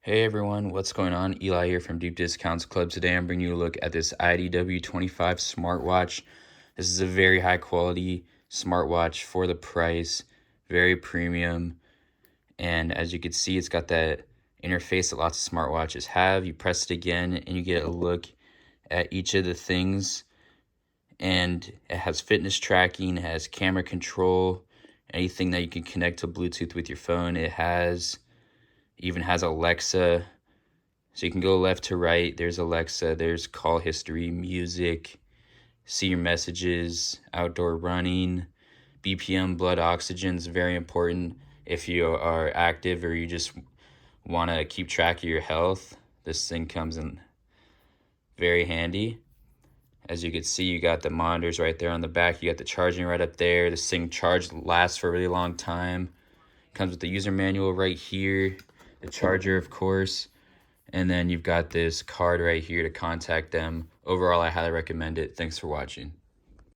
Hey everyone, what's going on? Eli here from Deep Discounts Club. Today I'm bringing you a look at this IDW25 smartwatch. This is a very high quality smartwatch for the price, very premium. And as you can see, it's got that interface that lots of smartwatches have. You press it again and you get a look at each of the things. And it has fitness tracking, it has camera control, anything that you can connect to Bluetooth with your phone. Even has Alexa. So you can go left to right. There's Alexa, there's call history, music, see your messages, outdoor running, BPM, blood oxygen is very important if you are active or you just want to keep track of your health. This thing comes in very handy. As you can see, you got the monitors right there on the back. You got the charging right up there. This thing lasts for a really long time. Comes with the user manual right here, the charger, of course. And then you've got this card right here to contact them. Overall, I highly recommend it. Thanks for watching.